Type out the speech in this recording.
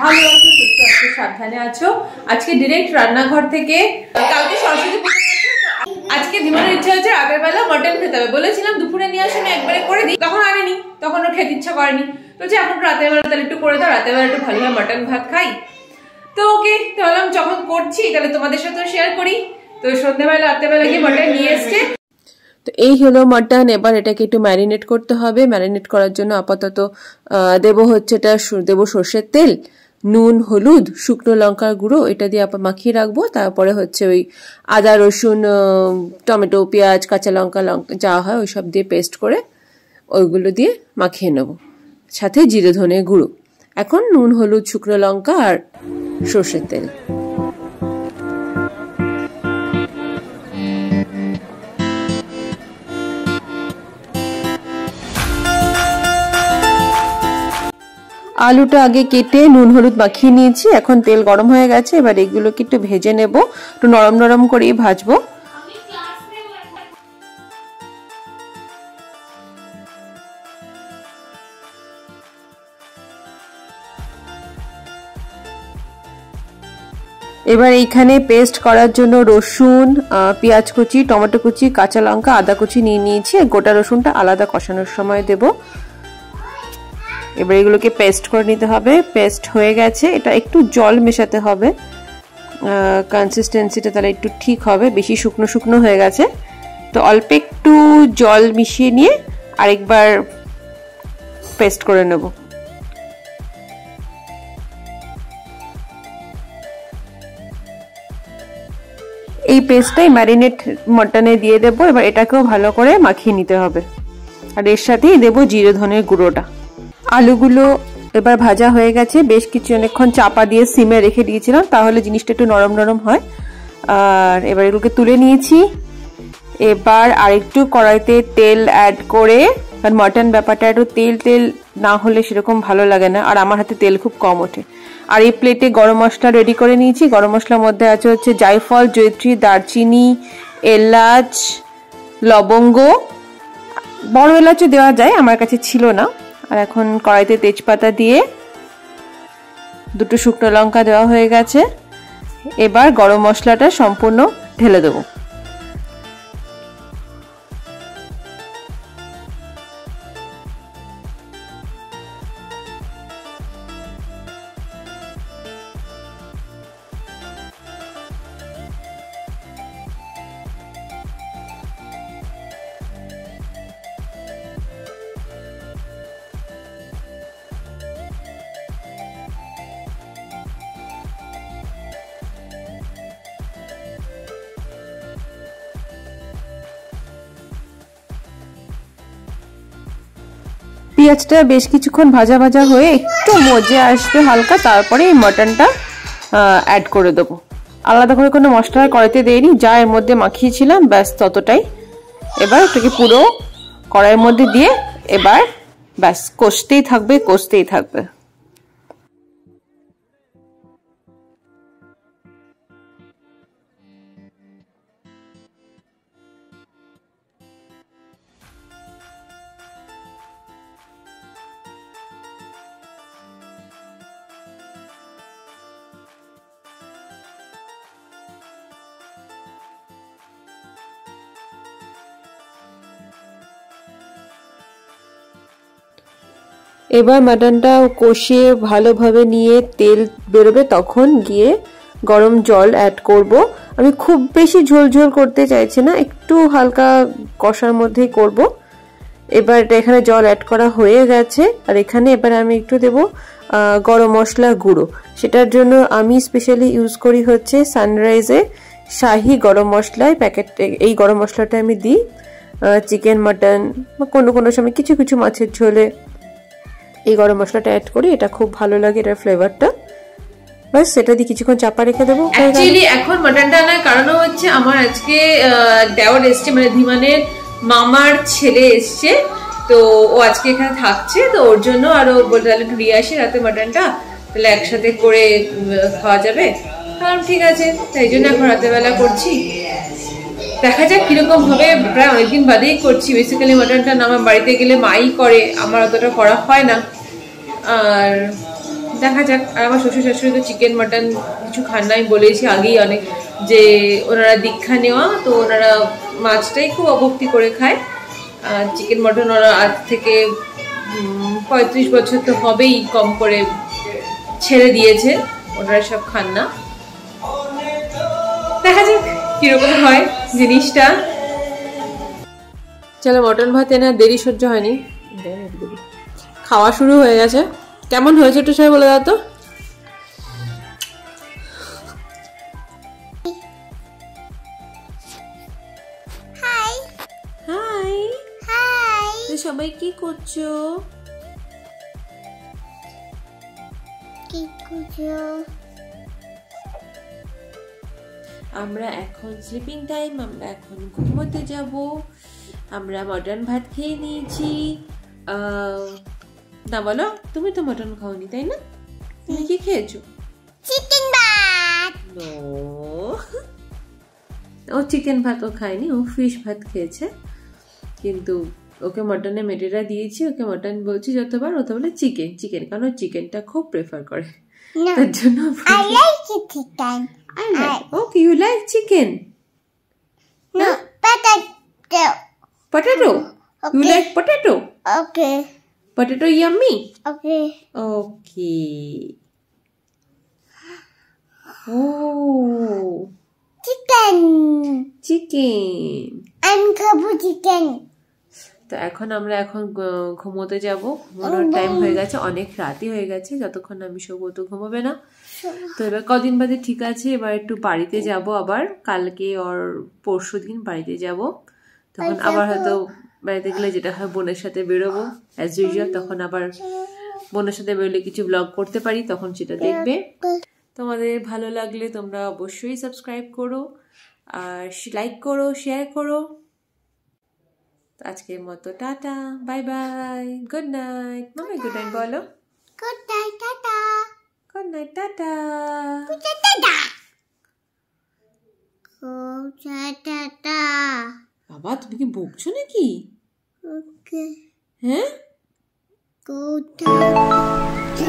ভালো আছো, সুস্থ আছো, সাবধানে আছো। আজকে ডিরেক্ট রান্নাঘর থেকে। কালকে সরস্বতী পুজো, আজকে ধীমানের ইচ্ছা হচ্ছে রাতের বেলা মটন খেতে হবে। বলেছিলাম দুপুরে নিয়ে আসে, আমি একবারে করে দিই, তখন আনেনি, তখন ওর খেতে ইচ্ছা করেনি। তো যে এখন রাতের বেলা তাহলে একটু করে দাও, রাতের বেলা একটু ভালোভাবে মটন ভাত খাই। তো ওকে তাহলে যখন করছি তাহলে তোমাদের সাথেও শেয়ার করি। তো সন্ধ্যাবেলা রাতেরবেলা গিয়ে মটন নিয়ে এসছে। তো এই হলো মটন। এবার এটাকে একটু ম্যারিনেট করতে হবে। ম্যারিনেট করার জন্য আপাতত দেবো হচ্ছে এটা দেবো সর্ষের তেল, নুন, হলুদ, শুকনো লঙ্কার গুঁড়ো, এটা দিয়ে মাখিয়ে রাখবো। তারপরে হচ্ছে ওই আদা, রসুন, টমেটো, পেঁয়াজ, কাঁচা লঙ্কা যা হয় ওই সব দিয়ে পেস্ট করে ওইগুলো দিয়ে মাখিয়ে নেব, সাথে জিরে ধনে গুঁড়ো। এখন নুন, হলুদ, শুকনো লঙ্কা আর সর্ষের তেল। আলুটা আগে কেটে নুন হলুদ মাখিয়ে নিয়েছি। এখন তেল গরম হয়ে গেছে, এবার এগুলোকে একটু ভেজে নেব, একটু নরম নরম করেই ভাজবো। এবার এইখানে পেস্ট করার জন্য রসুন, পেঁয়াজ কুচি, টমেটো কুচি, কাঁচা লঙ্কা, আদা কুচি নিয়ে নিয়েছি। গোটা রসুনটা আলাদা কষানোর সময় দেব। এবার এগুলোকে পেস্ট করে নিতে হবে। পেস্ট হয়ে গেছে, এটা একটু জল মেশাতে হবে, কনসিস্টেন্সিটা তাহলে একটু ঠিক হবে। বেশি শুকনো শুকনো হয়ে গেছে, তো অল্প একটু জল মিশিয়ে নিয়ে আরেকবার পেস্ট করে নেব। এই পেস্টটাই ম্যারিনেট মটনে দিয়ে দেব। এবার এটাকেও ভালো করে মাখিয়ে নিতে হবে, আর এর সাথেই দেব জিরে ধনের গুঁড়োটা। আলুগুলো এবার ভাজা হয়ে গেছে, বেশ কিছু অনেকক্ষণ চাপা দিয়ে সিমে রেখে দিয়েছিলাম, তাহলে জিনিসটা একটু নরম নরম হয়। আর এবার এগুলোকে তুলে নিয়েছি। এবার আরেকটু কড়াইতে তেল অ্যাড করে, কারণ মটন ব্যাপারটা একটু তেল তেল না হলে সেরকম ভালো লাগে না, আর আমার হাতে তেল খুব কম ওঠে। আর এই প্লেটে গরম মশলা রেডি করে নিয়েছি। গরম মশলার মধ্যে আছে হচ্ছে জায়ফল, জয়িত্রী, দারচিনি, এলাচ, লবঙ্গ, বড় এলাচও দেওয়া যায়, আমার কাছে ছিল না। আর এখন কড়াইতে তেজপাতা দিয়ে দুটো শুকনো লঙ্কা দেওয়া হয়ে গেছে। এবার গরম মশলাটা সম্পূর্ণ ঢেলে দেবো। পেঁয়াজটা বেশ কিছুক্ষণ ভাজা ভাজা হয়ে একটু মজে আসবে হালকা, তারপরে এই মটনটা অ্যাড করে দেবো। আলাদা করে কোনো মশলা কড়াইতে দেইনি, যা এর মধ্যে মাখিয়েছিলাম ব্যাস ততটাই। এবার এটাকে পুরো কড়াইয়ের মধ্যে দিয়ে এবার ব্যাস কষতেই থাকবে, কষতেই থাকবে। এবার মাটনটা কষিয়ে ভালোভাবে নিয়ে তেল বেরোবে, তখন গিয়ে গরম জল অ্যাড করব। আমি খুব বেশি ঝোল ঝোল করতে চাইছি না, একটু হালকা কষার মধ্যেই করব। এবার এখানে জল অ্যাড করা হয়ে গেছে, আর এখানে এবার আমি একটু দেব গরম মশলা গুঁড়ো। সেটার জন্য আমি স্পেশালি ইউজ করি হচ্ছে সানরাইজের শাহি গরম মশলায় প্যাকেট। এই গরম মশলাটা আমি দিই চিকেন, মাটন বা কোনো সময় কিছু কিছু মাছের ঝোলে এই গরম মশলাটা অ্যাড করি, এটা খুব ভালো লাগে এটার ফ্লেভারটা। বাস সেটা দিয়ে কিছুক্ষণ চাপা রেখে দেবো। অ্যাকচুয়ালি এখন মাটনটা আনার কারণ হচ্ছে আমার আজকে দেওয়ার এসছে, মানে ধীমানের মামার ছেলে এসছে, তো ও আজকে এখানে থাকছে, তো ওর জন্য আরো বলতে তাহলে একটু নিয়ে আসি রাতে মাটনটা, তাহলে একসাথে করে খাওয়া যাবে। কারণ ঠিক আছে, তাই জন্য এখন রাতের বেলা করছি। দেখা যাক কিরকম হবে, প্রায় অনেকদিন বাদেই করছি। বেসিক্যালি মাটনটা আমার বাড়িতে গেলে মাই করে, আমার অতটা করা হয় না। আর দেখা যাক। আর আমার শ্বশুর শাশুড়ি তো চিকেন মাটন কিছু খান না, আমি বলেছি আগেই অনেক যে ওনারা দীক্ষা নেওয়া, তো ওনারা মাছটাই খুব অভক্তি করে খায়। চিকেন মাটন ওরা আজ থেকে 35 বছর তো হবেই কম করে ছেড়ে দিয়েছে, ওনারা সব খান না। দেখা যাক কিরকম হয় জিনিসটা। চলো মটন ভাত এনে দেরি সহ্য হয়নি, খাওয়া শুরু হয়ে গেছে। কেমন হয়েছে একটু সবাই বলে দাও তো। হাই হাই হাই, সবাই কি করছো? আমরা এখন স্লিপিং টাইম, আমরা এখন ঘুমোতে যাব। আমরা মটন ভাত খেয়ে নিয়েছি। না বলো, তুমি তো মটন খাওনি তাই না? তুমি কি খেয়েছো? চিকেন ভাত। নো, ও চিকেন ভাতও খায়নি, ও ফিশ ভাত খেয়েছে। কিন্তু ওকে মটনে মেটেরা দিয়েছি, ওকে মটন বলছি যতবার, ও তো বলে চিকেন চিকেন, কারণ ও চিকেনটা খুব প্রেফার করে। তার জন্য I like chicken. I like. Okay, you like chicken? No, potato. Potato? Okay. You like potato? Okay. Potato yummy? Okay. Okay. Oh. Chicken. Chicken. I'm খাবো chicken. তো এখন আমরা ঘুমোতে যাব। ঘুমানোর টাইম হয়ে গেছে, অনেক রাতই হয়ে গেছে। যতক্ষণ আমি শোবো তো ঘুমাবে না। তো এবার কদিন বাদে ঠিক আছে, এবার একটু বাড়িতে যাব আবার, কালকে আর পরশু দিন বাড়িতে যাব। তখন আবার হয়তো বাড়িতে গেলে যেটা হয় বোনের সাথে বেরোবো অ্যাজ ইউজুয়াল। তখন আবার বোনের সাথে বেরোলে কিছু ব্লগ করতে পারি, তখন সেটা দেখবে। তোমাদের ভালো লাগলে তোমরা অবশ্যই সাবস্ক্রাইব করো, আর লাইক করো, শেয়ার করো। আজকের মতো tata, bye bye, good night. মামা গুড নাইট বলো। Good night, tata. Good night, tata. Good night, tata. Good night, tata. বাবা তুমি কি বকছো নাকি? ওকে। হ্যাঁ, গুড নাইট।